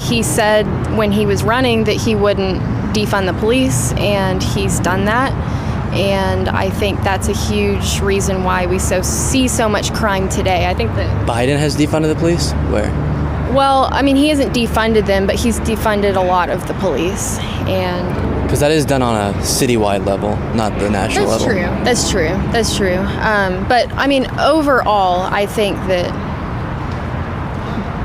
He said when he was running that he wouldn't defund the police, and he's done that. And I think that's a huge reason why we see so much crime today. I think that Biden has defunded the police? Where? Well, I mean, he hasn't defunded them, but he's defunded a lot of the police. And because that is done on a citywide level, not the national level. That's true. But I mean, overall, I think that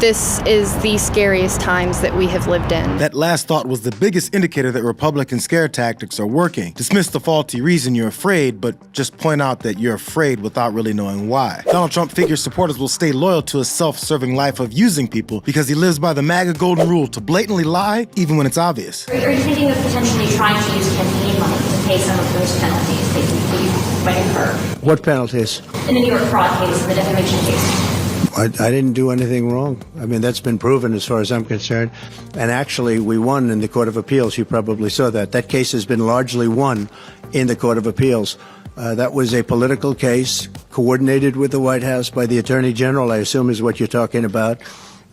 this is the scariest times that we have lived in. That last thought was the biggest indicator that Republican scare tactics are working. Dismiss the faulty reason you're afraid, but just point out that you're afraid without really knowing why. Donald Trump figures supporters will stay loyal to his self-serving life of using people because he lives by the MAGA golden rule to blatantly lie, even when it's obvious. Are you thinking of potentially trying to use campaign money to pay some of those penalties that you might incur? What penalties? In the New York fraud case and the defamation case. I didn't do anything wrong. I mean, that's been proven as far as I'm concerned. And actually, we won in the Court of Appeals. You probably saw that. That case has been largely won in the Court of Appeals. That was a political case coordinated with the White House by the Attorney General, I assume is what you're talking about.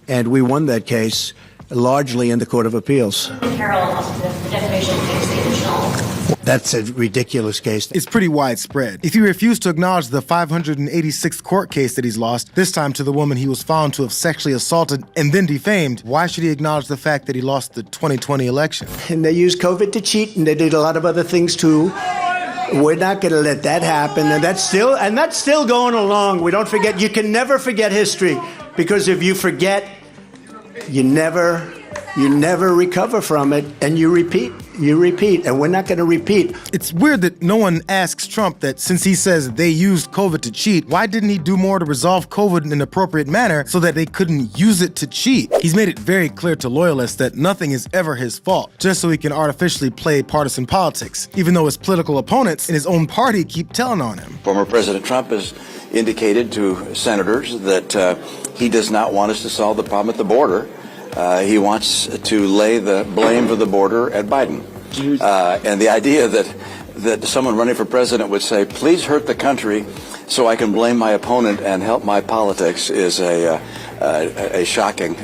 And we won that case largely in the Court of Appeals. Parallel to the defamation case, the original. That's a ridiculous case. It's pretty widespread. If he refused to acknowledge the 586th court case that he's lost, this time to the woman he was found to have sexually assaulted and then defamed, why should he acknowledge the fact that he lost the 2020 election? And they used COVID to cheat, and they did a lot of other things too. We're not going to let that happen, and that's still going along. We don't forget. You can never forget history, because if you forget, you never recover from it, and you repeat, and we're not going to repeat. It's weird that no one asks Trump that since he says they used COVID to cheat, why didn't he do more to resolve COVID in an appropriate manner so that they couldn't use it to cheat? He's made it very clear to loyalists that nothing is ever his fault, just so he can artificially play partisan politics, even though his political opponents in his own party keep telling on him. Former President Trump has indicated to senators that he does not want us to solve the problem at the border. He wants to lay the blame for the border at Biden. And the idea that someone running for president would say, please hurt the country so I can blame my opponent and help my politics is a shocking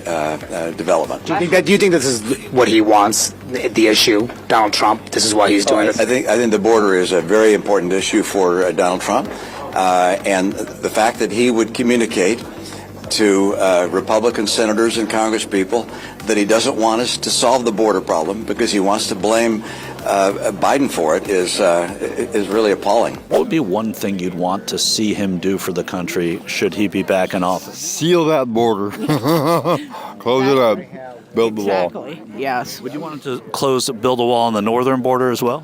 development. Do you think this is what he wants, the issue, Donald Trump? This is why he's doing it? I think the border is a very important issue for Donald Trump. And the fact that he would communicate to Republican senators and congresspeople that he doesn't want us to solve the border problem because he wants to blame Biden for it is really appalling. What would be one thing you'd want to see him do for the country should he be back in office? Seal that border. Close it up. Build the wall. Exactly, yes. Would you want him to build a wall on the northern border as well?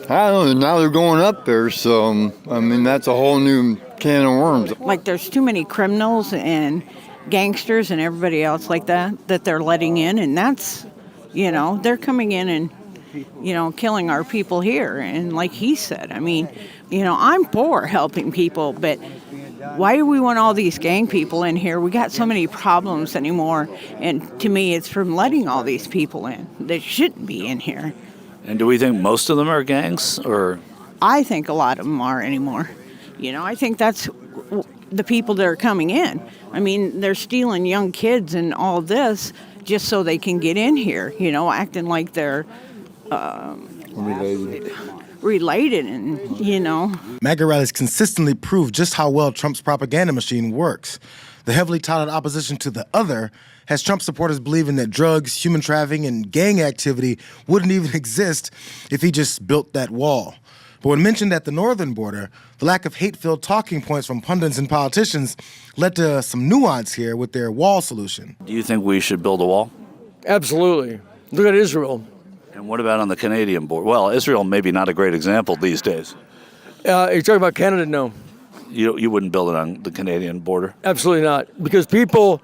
I don't know. Now they're going up there, so, I mean, that's a whole new can of worms. Like there's too many criminals and gangsters and everybody else like that they're letting in, and that's, they're coming in and, killing our people here. And like he said, I mean, I'm for helping people, but why do we want all these gang people in here? We got so many problems anymore, and to me, it's from letting all these people in that shouldn't be in here. And do we think most of them are gangs, or? I think a lot of them are anymore. I think that's the people that are coming in. I mean, they're stealing young kids and all this just so they can get in here, acting like they're related and. MAGA rallies consistently prove just how well Trump's propaganda machine works. The heavily touted opposition to the other has Trump supporters believing that drugs, human trafficking, and gang activity wouldn't even exist if he just built that wall. But when mentioned at the northern border, the lack of hate-filled talking points from pundits and politicians led to some nuance here with their wall solution. Do you think we should build a wall? Absolutely. Look at Israel. And what about on the Canadian border? Well, Israel maybe not a great example these days. You're talking about Canada? No. You wouldn't build it on the Canadian border? Absolutely not. Because people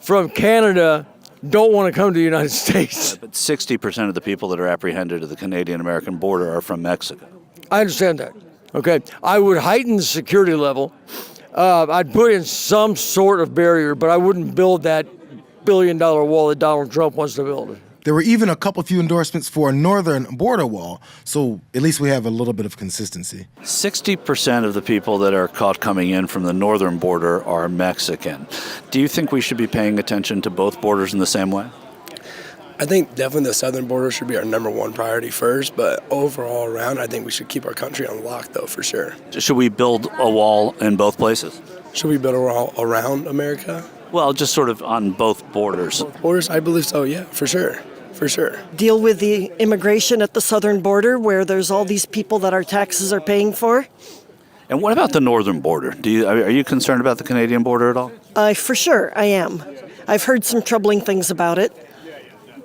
from Canada don't want to come to the United States. But 60% of the people that are apprehended at the Canadian-American border are from Mexico. I understand that. Okay. I would heighten the security level. I'd put in some sort of barrier, but I wouldn't build that $1 billion wall that Donald Trump wants to build. There were even a couple few endorsements for a northern border wall, so at least we have a little bit of consistency. 60% of the people that are caught coming in from the northern border are Mexican. Do you think we should be paying attention to both borders in the same way? I think definitely the southern border should be our number one priority first, but overall around, I think we should keep our country on lock, though, for sure. Should we build a wall in both places? Should we build a wall around America? Well, just sort of on both borders. Both borders? I believe so, yeah, for sure. For sure. Deal with the immigration at the southern border where there's all these people that our taxes are paying for. And what about the northern border? Are you concerned about the Canadian border at all? For sure, I am. I've heard some troubling things about it.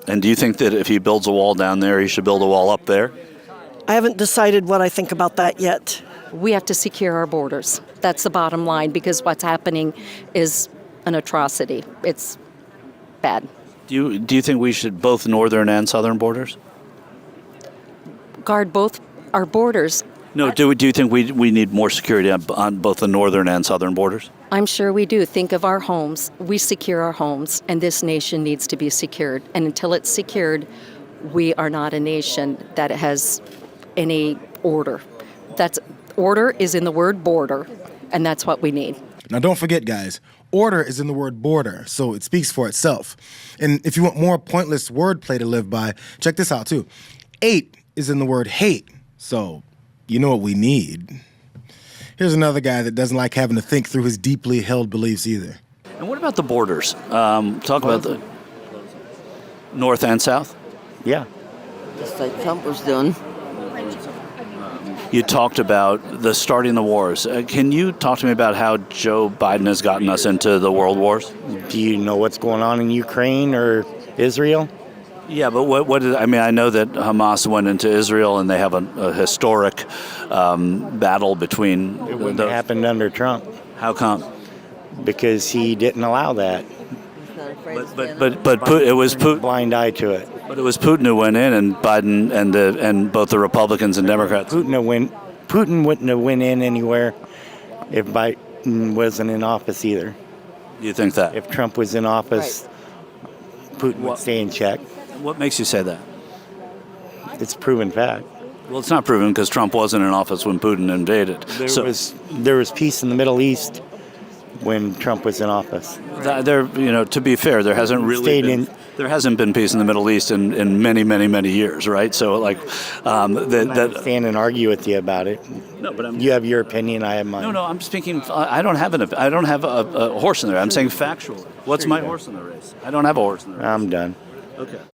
And do you think that if he builds a wall down there, he should build a wall up there? I haven't decided what I think about that yet. We have to secure our borders. That's the bottom line, because what's happening is an atrocity. It's bad. Do you think we should both northern and southern borders? Guard both our borders. No, do you think we need more security on both the northern and southern borders? I'm sure we do. Think of our homes. We secure our homes, and this nation needs to be secured. And until it's secured, we are not a nation that has any order. Order is in the word border, and that's what we need. Now, don't forget, guys, order is in the word border, so it speaks for itself. And if you want more pointless wordplay to live by, check this out, too. 8 is in the word hate, so you know what we need. Here's another guy that doesn't like having to think through his deeply held beliefs either. And what about the borders? Talk about the north and south. Yeah. Just like Trump was doing. You talked about the starting the wars. Can you talk to me about how Joe Biden has gotten us into the world wars? Do you know what's going on in Ukraine or Israel? Yeah, but I know that Hamas went into Israel and they have a historic battle between. It wouldn't have happened under Trump. How come? Because he didn't allow that. But it was Putin. Blind eye to it. But it was Putin who went in, and Biden and both the Republicans and Democrats. Putin wouldn't have went in anywhere if Biden wasn't in office either. You think that? If Trump was in office, Putin would stay in check. What makes you say that? It's proven fact. Well, it's not proven because Trump wasn't in office when Putin invaded. There was peace in the Middle East when Trump was in office. To be fair, there hasn't been peace in the Middle East in many, many, many years, right? So, that stand and argue with you about it. No, but you have your opinion, I have mine. No, I'm speaking. I don't have a horse in the race. I'm saying factually. What's my horse in the race? I don't have a horse in the race. I'm done. Okay.